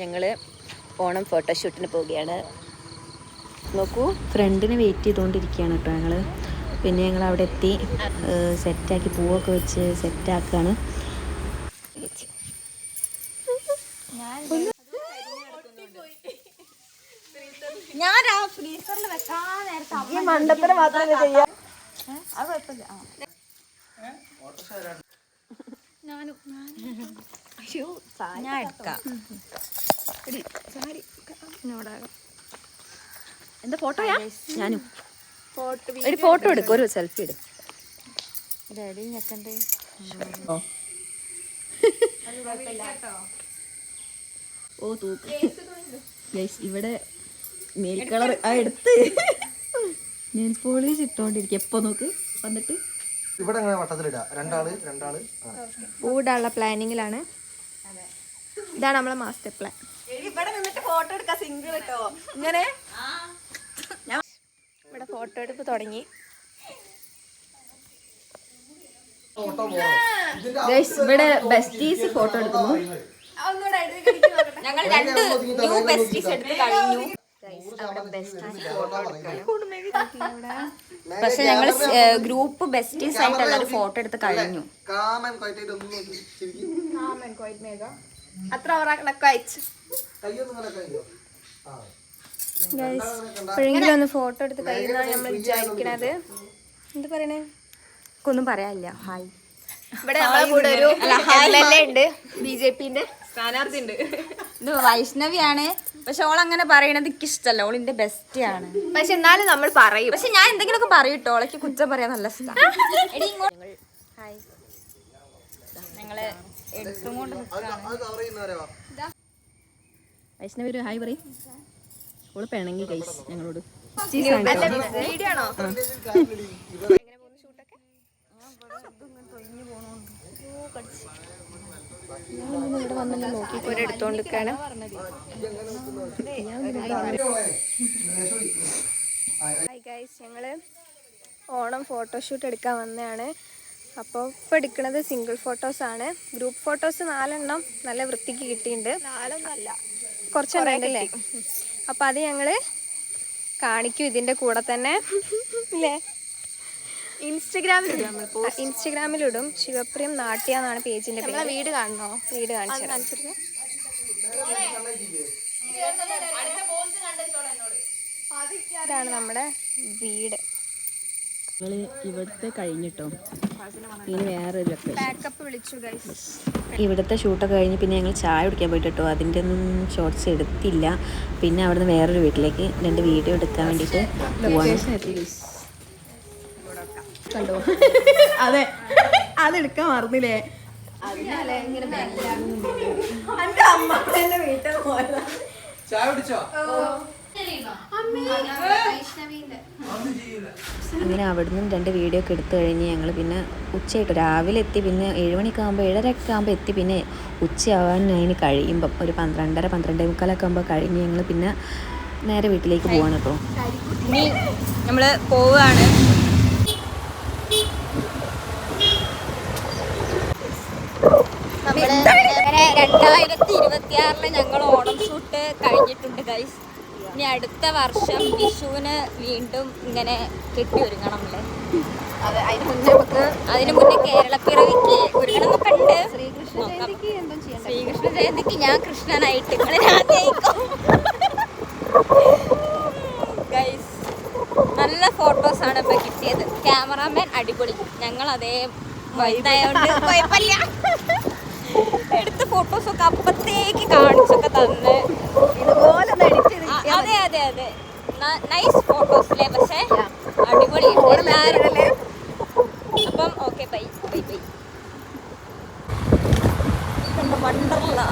ഞങ്ങൾ ഓണം ഫോട്ടോഷൂട്ടിന് പോവുകയാണ്. നോക്കൂ, ഫ്രണ്ടിനെ വെയിറ്റ് ചെയ്തുകൊണ്ടിരിക്കുകയാണ് കേട്ടോ ഞങ്ങൾ. പിന്നെ ഞങ്ങൾ അവിടെ എത്തി സെറ്റാക്കി പൂവൊക്കെ വെച്ച് സെറ്റാക്കുകയാണ്. ഞാൻ ആ ഫ്രീസറിൽ വെക്കാൻ നേരത്തെ മണ്ടത്തരം മാത്രമേ ചെയ്യാം. അത് കുഴപ്പമില്ല. ഞാൻ എടുക്കാം. എന്താ ഫോട്ടോയാ? ഞാനും ഒരു ഫോട്ടോ എടുക്കും, ഒരു സെൽഫി എടുക്കും. ഓ തൂക്ക് ഇവിടെ നെയിൽ കളർ എടുത്ത് നെയിൽ പോളിഷ് ഇട്ടോണ്ടിരിക്കും. എപ്പോ നോക്ക് വന്നിട്ട് പൂടാനുള്ള പ്ലാനിങ്ങിലാണ്. ഇതാണ് നമ്മളെ മാസ്റ്റർ പ്ലാൻ. ഇവിടെ നിന്നിട്ട് ഫോട്ടോ എടുക്കാൻ സിംഗിൾ കേട്ടോ. ഇങ്ങനെ ഇവിടെ ഫോട്ടോ എടുപ്പ് തുടങ്ങി. ഇവിടെ ബെസ്റ്റീസ് ഫോട്ടോ എടുക്കുന്നു. ഞങ്ങൾ 2 ന്യൂ ബെസ്റ്റീസ് എടുത്ത് കഴിഞ്ഞു. പക്ഷെ ഞങ്ങൾ ഗ്രൂപ്പ് ബെസ്റ്റീസ് ആയിട്ടുള്ള ഒരു ഫോട്ടോ എടുത്ത് കഴിഞ്ഞു. അത്ര എപ്പോഴെങ്കിലും ഒന്ന് ഫോട്ടോ എടുത്ത് കഴിയുന്നതാണ് നമ്മൾ വിചാരിക്കണത്. എന്ത് പറയണേ? ഒന്നും പറയാനില്ല. ഹായ്. ഇവിടെ നമ്മളെ കൂടെ ഒരു ഉണ്ട്, BJPന്റെ സ്ഥാനാർത്ഥി ഉണ്ട്. ഇത് വൈഷ്ണവിയാണ്. പക്ഷെ ഓൾ അങ്ങനെ പറയണത് എനിക്ക് ഇഷ്ടമല്ല. ഓളിന്റെ ബെസ്റ്റ് ആണ്. പക്ഷെ എന്നാലും നമ്മൾ പറയും. പക്ഷെ ഞാൻ എന്തെങ്കിലുമൊക്കെ പറയും കേട്ടോ. ഓളക്ക് കുറ്റം പറയാൻ നല്ല ഇഷ്ടമാണ്. ഹായ്. ഞങ്ങള് എടുത്തും കൊണ്ട് വൈഷ്ണവി ഒരു ഹായ് പറയും. ഓള് പിണങ്ങി ഗൈസ് ഞങ്ങളോട്. വീഡിയോ ആണോ? ഇവിടെ വന്ന് നോക്കിക്കോരെ എടുത്തോണ്ടിരിക്കാണ്. ഹായ് ഗൈസ്, ഞങ്ങള് ഓണം ഫോട്ടോഷൂട്ട് എടുക്കാൻ വന്നതാണ്. അപ്പോൾ ഇപ്പോൾ എടുക്കുന്നത് സിംഗിൾ ഫോട്ടോസാണ്. ഗ്രൂപ്പ് ഫോട്ടോസ് 4 എണ്ണം നല്ല വൃത്തിക്ക് കിട്ടിയിട്ടുണ്ട്. 4 കുറച്ചെണ്ണം ഉണ്ടല്ലേ. അപ്പോൾ അത് ഞങ്ങൾ കാണിക്കും ഇതിൻ്റെ കൂടെ തന്നെ അല്ലേ. ഇൻസ്റ്റഗ്രാമിലിടും. ശിവപ്രിയം നാട്യ എന്നാണ് പേജിന്റെ പേര്. വീട് കാണണോ? വീട് കാണിച്ചു. ഇതാണ് നമ്മുടെ വീട്. ഇവിടുത്തെ കഴിഞ്ഞിട്ടോ ഇനി വേറെ ബാക്കപ്പ് വിളിച്ചു ഗൈസ്. ഇവിടുത്തെ ഷൂട്ടൊക്കെ കഴിഞ്ഞ് പിന്നെ ഞങ്ങൾ ചായ കുടിക്കാൻ പോയിട്ടോ. അതിൻ്റെ ഒന്നും ഷോർട്സ് എടുത്തില്ല. പിന്നെ അവിടുന്ന് വേറൊരു വീട്ടിലേക്ക് 2 വീഡിയോ എടുക്കാൻ വേണ്ടിയിട്ട് പോവാണ്. കണ്ടോ? അതെ, അതെടുക്കാൻ മറന്നില്ലേ? അങ്ങനെ അവിടുന്ന് 2 വീഡിയോ ഒക്കെ എടുത്തു കഴിഞ്ഞ് ഞങ്ങൾ പിന്നെ ഉച്ചയായിട്ട് രാവിലെ എത്തി. പിന്നെ 7 മണിയൊക്കെ ആകുമ്പോൾ 7:30 ആകുമ്പോൾ എത്തി. പിന്നെ ഉച്ചയാവാൻ അതിന് കഴിയുമ്പം ഒരു 12:30 12:45 ആകുമ്പോൾ കഴിഞ്ഞ് ഞങ്ങൾ പിന്നെ നേരെ വീട്ടിലേക്ക് പോവാണ് കേട്ടോ. ഇനി നമ്മൾ പോവുകയാണ്. നമ്മള് 2026 ഞങ്ങൾ ഓണം ഷൂട്ട് കഴിഞ്ഞിട്ടുണ്ട് ഗൈസ്. ഇനി അടുത്ത വർഷം വിഷുവിന് വീണ്ടും ഇങ്ങനെ കെട്ടി ഒരുങ്ങണം അല്ലേ. അതിന് മുന്നേ കേരളപ്പിറവിക്ക് ഒരുങ്ങണം എന്നൊക്കെ ഉണ്ട്. ശ്രീകൃഷ്ണ ജയന്തിക്ക് ഞാൻ കൃഷ്ണനായിട്ട് ഗൈസ്. നല്ല ഫോട്ടോസാണ് ഇപ്പൊ കിട്ടിയത്. ക്യാമറാമാൻ അടിപൊളി. ഞങ്ങൾ അതേ വൈകുന്നേരമുണ്ട് കുഴപ്പമില്ല. എടുത്ത ഫോട്ടോസൊക്കെ അപ്പത്തേക്ക് കാണിച്ചൊക്കെ തന്ന് ഇതുപോലെ അതെ അതെ അതെ നൈസ് ഫോട്ടോസിലെ. പക്ഷെ അടിപൊളി എല്ലാവരും. അപ്പം okay, bye bye bye. Wonderla.